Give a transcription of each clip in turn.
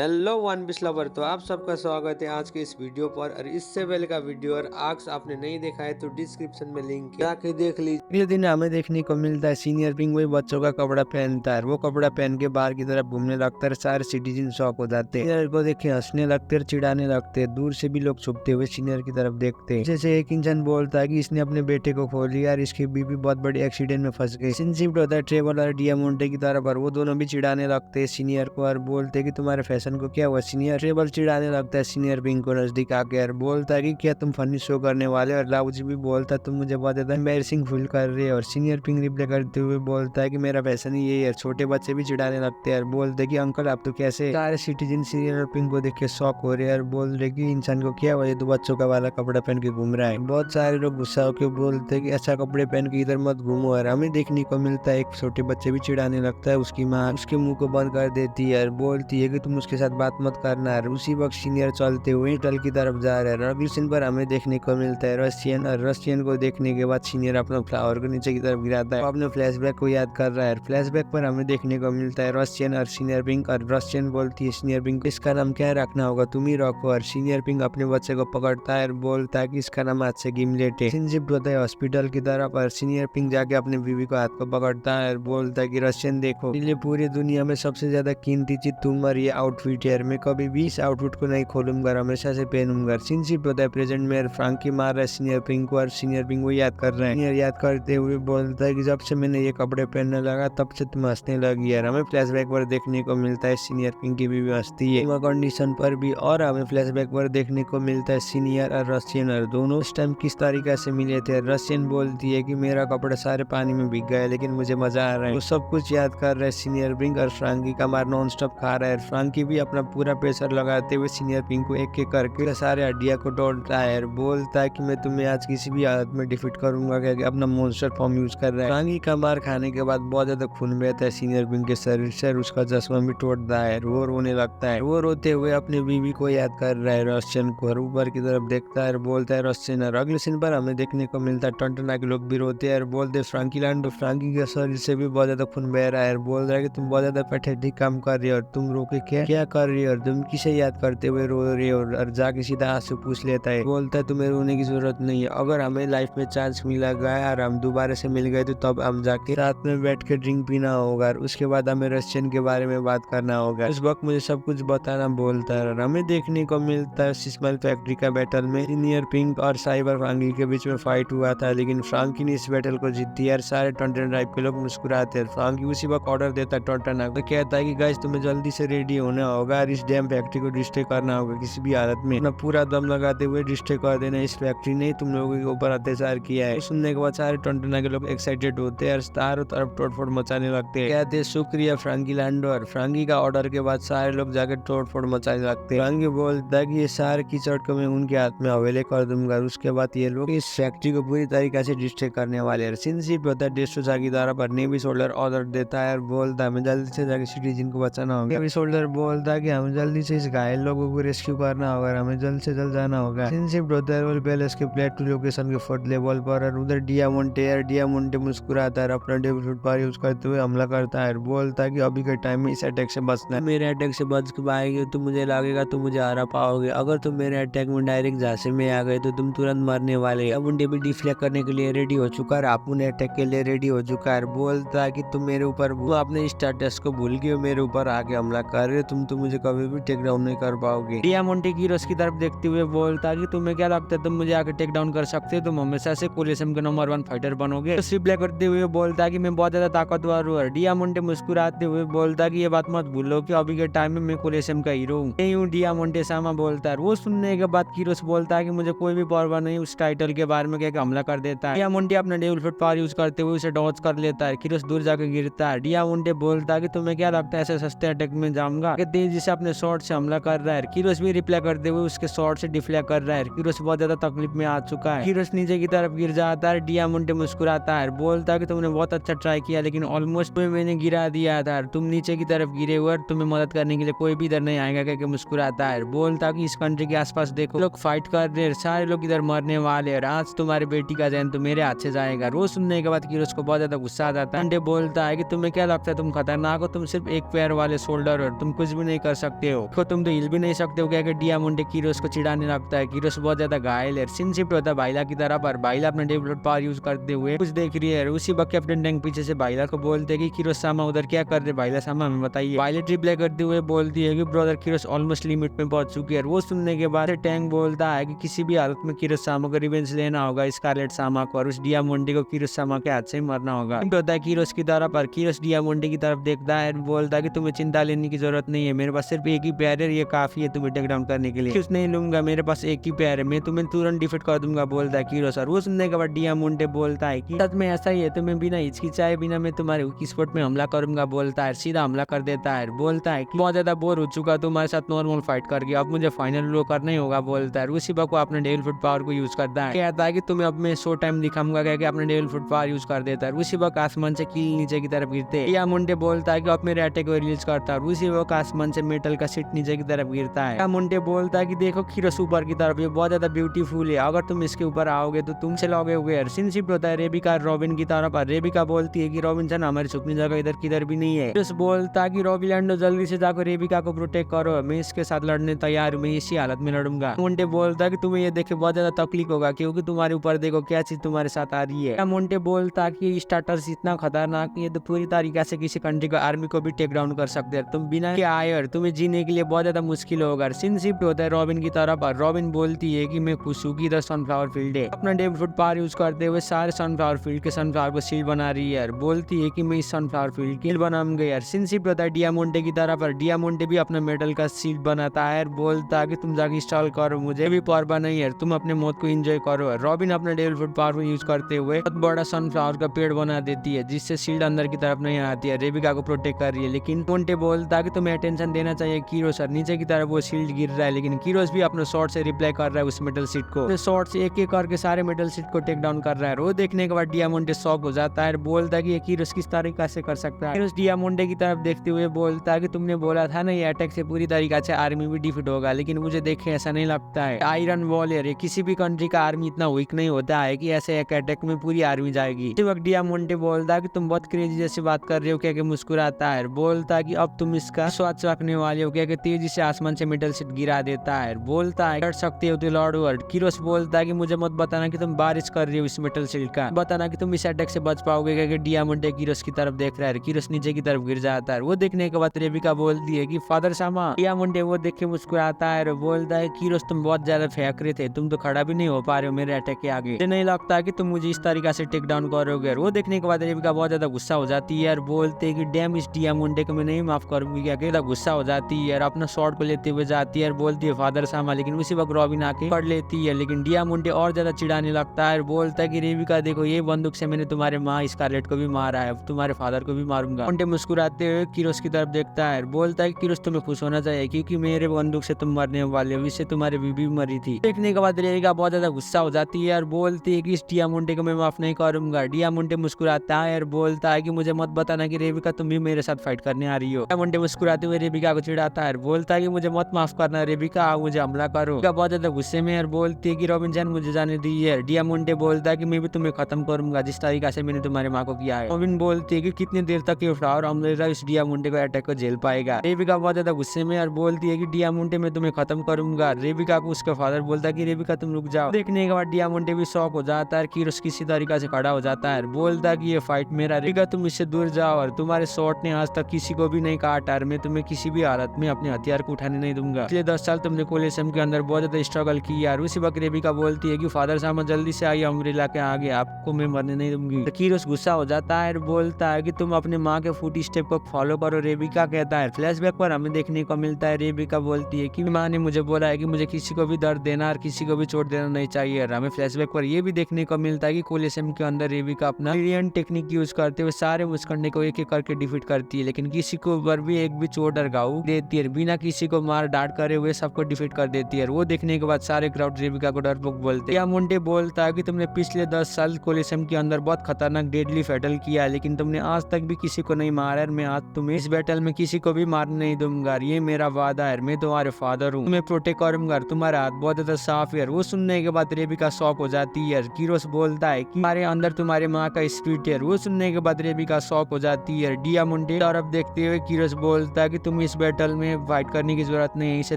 Hello one piece lover, तो आप सबका स्वागत है आज के इस वीडियो पर। और इससे पहले का वीडियो और आज आपने नहीं देखा है तो डिस्क्रिप्शन में लिंक है, जाके देख लीजिए। ये दिन हमें देखने को मिलता है सीनियर पिंग वही बच्चों का कपड़ा पहनता है। वो कपड़ा पहन के बाहर की तरफ घूमने लगता है। सारे सिटीजन शॉक हो जाते हैं। सीनियर को देख के हंसने लगते हैं, चिढ़ाने लगते हैं। दूर से भी लोग छुपते हुए सीनियर की तरफ देखते हैं। जैसे एक इंसान बोलता है कि इसने अपने बेटे को खो लिया और इसकी बीबी बहुत बड़ी एक्सीडेंट में फंस गई। सीन शिफ्ट होता है ट्रेवल और डियामोंटे की तरफ और वो दोनों भी चिढ़ाने लगते हैं सीनियर को और बोलते हैं कि तुम्हारे फैशन को क्या हुआ। सीनियर ट्रेवल चिढ़ाने लगता है सीनियर पिंग को नजदीक आके और बोलता है कि क्या तुम फनी शो करने वाले। और लाउजी भी बोलता है तुम मुझे बहुत ज्यादा एम्बैरेसिंग फील कर रहे हो। और सीनियर पिंग रिप्लाई करते हुए बोलता है कि मेरा फैशन ही यही है। छोटे बच्चे भी चिढ़ाने लगते हैं और बोलते हैं कि अंकल आप तो कैसे। सारे सिटीजन सीनियर पिंग को देख के शॉक हो रहे हैं और बोल रहे कि इंसान को क्या हुआ, ये तो बच्चों का वाला कपड़ा पहन के घूम रहा है। बहुत सारे लोग गुस्सा होकर बोलते हैं कि अच्छा कपड़े पहन के इधर मत घूमो। और हमें देखने को मिलता है एक छोटे बच्चे भी चिढ़ाने लगता है। उसकी माँ उसके मुंह को बंद कर देती है और बोलती है कि तुम उसके साथ बात मत करना। और उसी वक्त सीनियर चलते हुए होटल की तरफ जा रहे हैं। अगले सीन पर हमें देखने को मिलता है रशियन। और रशियन को देखने के बाद सीनियर अपना फ्लावर को नीचे की तरफ गिराता है। अपने फ्लैशबैक को याद कर रहा है। फ्लैशबैक पर हमें देखने को मिलता है रशियन और सीनियर पिंक। और रशियन बोलती है सीनियर पिंक इसका नाम क्या रखना होगा, तुम ही रखो। और सीनियर पिंक अपने बच्चे को पकड़ता है और बोलता है कि इसका नाम आज से गिमलेट है। सीन शिफ्ट होता है हॉस्पिटल की तरफ और सीनियर पिंक जाके अपने बीवी को हाथ को पकड़ता है और बोलता है कि रशियन देखो, इसलिए पूरी दुनिया में सबसे ज्यादा कीमती चीज तुम और ये आउटफिट है। मैं कभी भी इस आउटफिट को नहीं खोलूंगा, हमेशा से पहनूंगा। सीन शिफ्ट होता है प्रेजेंट में फ्रांकी मार रहा है सीनियर पिंक को और सीनियर पिंक को याद कर रहे हैं। सीनियर याद करते हुए बोलता है कि जब से मैंने ये कपड़े पहनने लगा तब से तुम हंसने लगी है। हमें फ्लैशबैक पर देखने को मिलता है सीनियर पिंक की बीवी हंसती है कंडीशन पर भी। और हमें फ्लैशबैक पर देखने को मिलता है सीनियर और रशियन और दोनों इस टाइम किस तरीके से मिले थे। रशियन बोलती है कि मेरा कपड़ा सारे पानी में भीग गया लेकिन मुझे मजा आ रहा है। वो सब कुछ याद कर रहा है सीनियर पिंक और फ्रांकी का मार नॉन स्टॉप खा रहा है। फ्रांकी भी अपना पूरा प्रेशर लगाते हुए सीनियर पिंक को एक एक करके सारे हड्डियां को तोड़ता है। बोलता है कि मैं तुम्हें आज किसी भी हालत में डिफीट करूंगा। क्या अपना मॉन्स्टर फॉर्म यूज कर रहा है। फ्रांकी का मार खाने के बाद बहुत ज्यादा खून बहता है सीनियर पिंक के शरीर से। उसका चश्मा भी टूटता है। वो रोने लगता है। वो रोते हुए अपनी बीवी को याद कर रहा है रशियन को। ऊपर की तरफ देखता है और बोलता है रशियन। और अगले सीन पर हमें देखने को मिलता है टंटना के लोग भी रोते हैं और बोलते हैं फ्रांकी लैंड। तो फ्रांकी के शरीर से भी बहुत ज्यादा खून बह रहा है। बोल रहा है कि तुम बहुत ज्यादा पैथेटिक काम कर रही हो और तुम रोके क्या कर रही हो और तुम किसे याद करते हुए रो रही हो। और जाके सीधा हाथ से पूछ लेता है। बोलता है तुम्हें रोने की जरूरत नहीं है, अगर हमें लाइफ में चांस मिला गया और हम दोबारा से मिल गए तो तब हम जाके साथ में बैठ के ड्रिंक पीना होगा और उसके बाद हमें रशियन के बारे में बात करना होगा। उस वक्त मुझे सब कुछ बताना बोलता है। और हमें देखने को मिलता है सिस्मल फैक्ट्री का बैटल में सीनियर पिंक और साइबर फ्रांकी के बीच में फाइट हुआ था लेकिन फ्रांकी ने इस बैटल को जीत दिया और सारे टॉन्टन ड्राइव के लोग मुस्कुराते हैं। फ्रांकी उसी वक्त ऑर्डर देता है टॉन्टना को, कहता है कि गाइस तुम्हें जल्दी से रेडी होना होगा और इस डैम फैक्ट्री को डिस्ट्रॉय करना होगा किसी भी हालत में। अपना पूरा दम लगाते हुए डिस्ट्रॉय कर देना। इस फैक्ट्री ने तुम लोगों के ऊपर अत्याचार किया है। सुनने के बाद सारे टॉन्टना के लोग एक्साइटेड होते हैं और चारों तरफ तोड़फोड़ मचाने लगते हैं। कहते हैं शुक्रिया फ्रांकी लैंडो। और फ्रांकी का ऑर्डर के बाद सारे लोग जाकर तोड़फोड़ मचाने लगते हैं। फ्रांकी बोलता है कि ये सारे कीचड़ को मैं उनके हाथ में हवेले कर दूंगा। उसके बाद ये लोग इस फैक्ट्री को पूरी तरीके से डिस्ट्रॉय करने वाले हैं। सीन शिफ्ट होता है डेस्ट्रोजा की तरफ पर नेवी सोल्जर ऑर्डर देता है और बोलता है हमें जल्दी से जाके सिटीजन को बचाना होगा। नेवी सोल्जर बोलता है कि हमें जल्दी से इस घायल लोगों को रेस्क्यू करना होगा, हमें जल्द से जल्द जाना होगा। सीन शिफ्ट होता है रोल पैलेस के प्लेट टू लोकेशन के 4th लेवल पर और उधर डियामोंटे मुस्कुराता है अपना डेविल फ्रूट पावर यूज करते हुए हमला करता है। बोलता है कि अभी के टाइम में इस अटैक से बचना है। मेरे अटैक से बच के पाएंगे तो मुझे लगेगा तुम मुझे हरा पाओगे। अगर तुम मेरे अटैक में डायरेक्ट झांसे में आ गए तो तुम तुरंत मरने वाले। अब उनके भी डिफ्लेक्ट करने के लिए रेडी हो चुका है, आपने अटैक के लिए रेडी हो चुका है। बोलता है कि तुम मेरे ऊपर अपने स्टेटस को भूल गए, मेरे ऊपर आके हमला कर रहे हो, तुम तो मुझे कभी भी टेक डाउन नहीं कर पाओगे। डियामोंटे कीरोस की तरफ देखते हुए बोलता है कि तुम्हें क्या लगता है तुम मुझे आके टेक डाउन कर सकते हो, तुम हमेशा से कोलिशन के नंबर 1 फाइटर बनोगे। तो रिप्लाई करते हुए बोलता है कि मैं बहुत ज्यादा ताकतवर हूँ। डियामोंटे मुस्कुराते हुए बोलता है कि ये बात मत भूलो कि अभी के टाइम में मैं कोलिशन का हीरो हूँ। डियामोंटे सामा बोलता है। वो सुनने के बाद कीरोस बोलता है कि मुझे कोई भी परवाह नहीं उस टाइटल के बारे में, क्या हमला कर देता है। डियामोंटे अपना डेविल फ्रूट पावर यूज करते हुए उसे डॉज कर लेता है। कीरोस दूर जाकर गिरता है। डियामोंटे बोलता है कि तुम्हें क्या लगता है ऐसे सस्ते अटैक में जाऊंगा, तेजी से अपने शॉट से हमला कर रहा है। कीरोस भी रिप्लाई करते हुए उसके शॉट से डिफ्लेक्ट कर रहा है। कीरोस बहुत ज्यादा तकलीफ में आ चुका है। कीरोस नीचे की तरफ गिर जाता है। डियामोंटे मुस्कुराता है, बोलता है कि तुमने बहुत अच्छा ट्राई किया लेकिन ऑलमोस्ट मैंने गिरा दिया था। तुम नीचे की तरफ गिरे हुए और तुम्हें मदद करने के लिए कोई भी इधर नहीं आएगा करके मुस्कुराता है। बोलता है कि इस कंट्री के आसपास देखो लोग फाइट कर रहे हैं, सारे लोग इधर मरने वाले हैं, आज तुम्हारी बेटी का जहन तो मेरे हाथ से जाएगा। रोज सुनने के बाद कीरोस को बहुत ज्यादा गुस्सा आ जाता है। बोलता है कि तुम्हें क्या लगता है तुम खतरनाक हो, तुम सिर्फ एक पैर वाले शोल्डर हो, तुम कुछ भी नहीं कर सकते हो, तो तुम तो हिल भी नहीं सकते हो। क्या कि डियामोंटे कीरोस को चिढ़ाने लगता है। कीरोस बहुत ज्यादा घायल है। सीन शिफ्ट होता है भाईला की तरफ और भाईला अपना डेवलप पावर यूज करते हुए कुछ देख रही है। उसी वक्त कैप्टन टैंक पीछे से भाईला को बोलते हैं कि कीरोस सामा उधर क्या कर रहे भाईला सामा हमें बताइए। भाईला रिप्लाई करते हुए बोलती है कि ब्रदर कीरोस ऑलमोस्ट लिमिट में पहुंच चुकी है। वो सुनने के बाद टैंक बोलता है कि किसी भी हालत में कीरोस सामा को रिवेंज लेना होगा स्कारलेट सामा को, और उस डियामोंटे को कीरोस सामा के हाथ से ही मरना होगा। होता है कीरोस की तरफ और कीरोस डियामोंटे की तरफ देखता है, बोलता है कि तुम्हें चिंता लेने की जरूरत नहीं है, मेरे पास सिर्फ एक ही पैर है, ये काफी है तुम्हें टेक डाउन करने के लिए। कुछ नहीं लूंगा, मेरे पास एक ही पैर है, मैं तुम्हें तुरंत डिफीट कर दूंगा, बोलता है कीरोस। और वो सुनने के बाद डियामोंटे बोलता है कि सच में ऐसा ही है, तुम्हें बिना हिचकिचाए बिना मैं तुम्हारे स्पॉट में हमला करूंगा, बोलता है। सीधा हमला कर देता है। बोलता है कि बहुत ज्यादा बोर हो चुका तुम्हारे साथ नॉर्मल फाइट करके, अब मुझे फाइनल लो करना ही होगा, बोलता है। उसी वक्त वो अपने डेविल फुट पावर को यूज करता है। कहता है कि तुम्हें अब मैं शो टाइम दिखाऊंगा, कह के अपने डेविल फुट पावर यूज कर देता है। उसी वक्त आसमान से कील नीचे की तरफ गिरते हैं। डियामोंटे बोलता है कि अब मेरे अटैक को रिलीज करता है। उसी वक्त आसमान से मेटल का सीट नीचे की तरफ गिरता है। डियामोंटे बोलता है कि देखो कीरोस ऊपर की तरफ, ये बहुत ज्यादा ब्यूटीफुल है, अगर तुम इसके ऊपर आओगे तो तुम चलोगे हुए। सीन शिफ्ट होता है रेबिका रॉबिन की तरफ। रेबिका बोलती है कि रॉबिनसन हमारी छुपने जगह इधर किधर भी नहीं है। कीरोस बोलता है कि रॉबिलैंडो जल्दी से जाकर रेबिका को प्रोटेक्ट करो, मैं इसके साथ लड़ने तैयार हूँ, मैं इसी हालत में लड़ूंगा। मोंटे बोलता है कि तुम्हें ये देखे बहुत ज्यादा तकलीफ होगा क्योंकि तुम्हारे ऊपर देखो क्या चीज तुम्हारे साथ आ रही है। मोंटे बोलता है कि स्टार्टर्स इतना खतरनाक है तो पूरी तरीके से किसी कंट्री का आर्मी को भी टेक डाउन कर सकते हैं, तुम बिना के आयर तुम्हें जीने के लिए बहुत ज्यादा मुश्किल होगा। सीन शिफ्ट होता है रॉबिन की तरफ और रॉबिन बोलती है कि मैं खुश हूँ कि इधर सनफ्लावर फील्ड है। अपना डेविल फुट पावर यूज करते हुए सारे सनफ्लावर फील्ड के सनफ्लावर को सील बना रही है। बोलती है कि मैं इस सनफ्लावर फील्ड की बनाऊंगा यार। सीन शिफ्ट होता है डियामोंटे की तरफ और डियामोंटे भी अपना मेटल का सील बनाता है। बोलता है कि तुम जाके इंस्टॉल करो, मुझे भी परवाह नहीं है, तुम अपने मौत को एंजॉय करो। रॉबिन अपने डेविल फुट पावर को यूज करते हुए बहुत बड़ा सनफ्लावर का पेड़ बना देती है जिससे शील्ड अंदर की तरफ नहीं आती है। रेबिका को प्रोटेक्ट कर रही है, लेकिन मोंटे बोलता है कि तुम्हें अटेंशन देना चाहिए कीरोस। नीचे की तरफ वो शील्ड गिर रहा है, लेकिन कीरोस भी अपने शॉट से रिप्लाई कर रहा है उस मेटल सीट को। शॉट से एक एक करके सारे मेटल सीट को टेक डाउन कर रहा है। वो देखने के बाद डियामोंटे शॉक हो जाता है, बोलता है कि ये कीरोस किस तरीके से कर सकता है। कीरोस डियामोंटे की तरफ देखते हुए बोलता है कि तुमने बोला था ना ये अटैक से पूरी तरीके से आर्मी भी डिफीट होगा, लेकिन मुझे देखे ऐसा नहीं लगता है। आयरन वॉरियर है, किसी भी कंट्री का आर्मी इतना वीक नहीं होता है कि ऐसे एक अटैक में पूरी आर्मी जाएगी। इसी वक्त डियामोंटे बोलता है कि तुम बहुत क्रेजी जैसी बात कर रहे हो, क्या मुस्कुराता है। बोलता है कि अब तुम इसका स्वाद चखने वाले हो, क्या तेजी से आसमान से मेटल सीट गिरा देता है। बोलता है लड़ सकते हो तो लड़ो। कीरोस बोलता है कि मुझे मत बताना कि तुम बारिश कर रही हो इस मेटल सीट का, बताना कि तुम इस अटैक से बच पाओगे। क्या डियामोंटे कीरोस की तरफ देख रहा है। कीरोस नीचे की तरफ गिर जाता है। वो देखने के बाद रेबिका बोलती है कि फादर सामा। डियामोंटे वो देख के मुस्कुराता है, बोलता है कीरोस तुम बहुत ज्यादा फेंक रहे थे, तुम तो खड़ा भी नहीं हो पा रहे हो मेरे अटैक के आगे, मुझे नहीं लगता कि तुम मुझे इस तरीके से टेक डाउन करोगे। वो देखने के बाद रेबिका बहुत ज्यादा गुस्सा हो जाती है और बोलते है कि डैम इस डियामोंटे को मैं नहीं माफ करूंगी। क्या कहता गुस्सा हो जाती है और अपना शॉट को लेते हुए जाती है और बोलती है फादर सामा, लेकिन उसी वक्त रॉबिन आके पढ़ लेती है। लेकिन डियामोंटे और ज्यादा चिढ़ाने लगता है और बोलता है कि रेबिका देखो ये बंदूक से मैंने तुम्हारे माँ स्कारलेट को भी मारा है, तुम्हारे फादर को भी मारूंगा। मोंटे मुस्कुराते हुए कीरोस की तरफ देखता है, बोलता है कीरोस तुम्हें खुश होना चाहिए क्योंकि मेरे बंदूक से तुम मरने वाले हो, इससे तुम्हारी बीबी मरी थी। देखने के बाद रेबिका बहुत ज्यादा गुस्सा हो जाती है और बोलती है कि इस डियामोंटे को मैं माफ नहीं करूंगा। डियामोंटे मुस्कुराता है और बोलता है कि मुझे मत बताना कि रेबिका तुम भी मेरे साथ फाइट करने आ रही हो। डियामोंटे मुस्कुराते हुए रेबिका को चिढ़ाता है, बोलता है कि मुझे मत माफ करना रेबिका, आओ मुझे हमला करो। रेबिका बहुत ज्यादा गुस्से में और बोलती है कि रॉबिनसन मुझे जाने दीजिए। डियामोंटे बोलता है कि मैं भी तुम्हें खत्म करूंगा जिस तरीके से मैंने तुम्हारे माँ को किया है। रॉबिन बोलती है कि कितनी देर तक ये फ्लावर अम्ब्रेला इस डियामोंटे को अटैक को झेल पाएगा। रेबिका बहुत ज्यादा गुस्से में और बोलती है कि डियामोंटे मैं तुम्हें खत्म करूंगा। रेबिका को उसका फादर बोलता है कि रेबिका तुम रुक जाओ। देखने के बाद डियामोंटे भी शॉक हो जाता है, कीरोस किसी तरीके से खड़ा हो जाता है, बोलता है कि ये फाइट मेरा। रेबिका तुम इससे दूर जाओ और तुम्हारे शॉट ने आज तक किसी को भी नहीं काटा और मैं तुम्हें किसी भी हालत में अपने हथियार को उठाने नहीं दूंगा। पिछले 10 साल तुमने कोलिशन के अंदर बहुत ज्यादा स्ट्रगल किया। और उसी वक्त रेबिका बोलती है कि फादर साहब जल्दी से आइए अम्ब्रेला के आगे, आपको मैं मरने नहीं दूंगी। तो कीरोस गुस्सा हो जाता है और बोलता है कि तुम अपने माँ के फुट स्टेप को फॉलो करो। रेबिका कहता है। फ्लैशबैक पर हमें देखने को मिलता है रेबिका बोलती है कि माँ ने मुझे बोला है कि मुझे किसी को भी दर्द देना और किसी को भी चोट देना नहीं चाहिए। और हमें फ्लैशबैक पर यह भी देखने को मिलता है कि कोलिशन के अंदर रेबिका अपना ब्रिलियंट टेक्निक यूज करते हुए सारे मुस्कंडे को एक एक करके डिफीट करती है, लेकिन किसी को ऊपर भी एक भी चोट और घाव देती है, बिना किसी को मार डांट करे हुए सबको डिफीट कर देती है। वो देखने के बाद सारे क्राउड रेबिका को डरपोक बोलते हैं। डियामोंटे बोलता है कि तुमने पिछले 10 साल कोलिशन के अंदर बहुत खतरनाक डेडली बैटल किया, लेकिन तुमने आज तक भी किसी को नहीं मारा है। मैं आज तुम्हें इस बैटल में किसी को भी मारने नहीं दूंगा, ये मेरा वादा है, मैं तुम्हारे फादर हूँ, तुम्हें प्रोटेक्ट करूंगा, तुम्हारा हाथ बहुत ज्यादा साफ है। वो सुनने के बाद रेबिका शॉक हो जाती है। कीरोस बोलता है कि हमारे अंदर तुम्हारे माँ का स्पिरिट है। वो सुनने के बाद रेबिका शॉक हो जाती है। डियामोंटे तरफ देखते हुए कीरोस बोलता है कि तुम्हें इस बैटल में फाइट करने की जरूरत नहीं है, इसे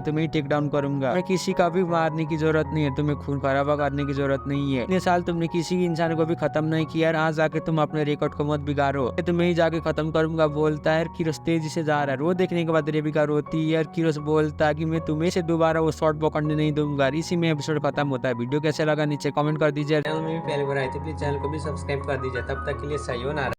तुम्हें टेक डाउन करूंगा। मैं किसी का भी मारने की जरूरत नहीं है, तुम्हें खून खराबा करने की जरूरत नहीं है। इतने साल तुमने किसी इंसान को भी खत्म नहीं किया यार, आज जाके तुम अपने रिकॉर्ड को मत बिगाड़ो, तुम्हें ही जाके खत्म करूंगा बोलता है। किरोस तेजी से जा रहा है। वो देखने के बाद रेबिका रोती है और किरोस बोलता है कि मैं तुम्हें से दोबारा वो शॉट पकड़ने नहीं दूंगा। इसी में एपिसोड खत्म होता है। वीडियो कैसे लगा नीचे कमेंट कर दीजिए। चैनल में भी पहली बार आए थे प्लीज चैनल को भी सब्सक्राइब कर दीजिए। तब तक के लिए सही हो ना।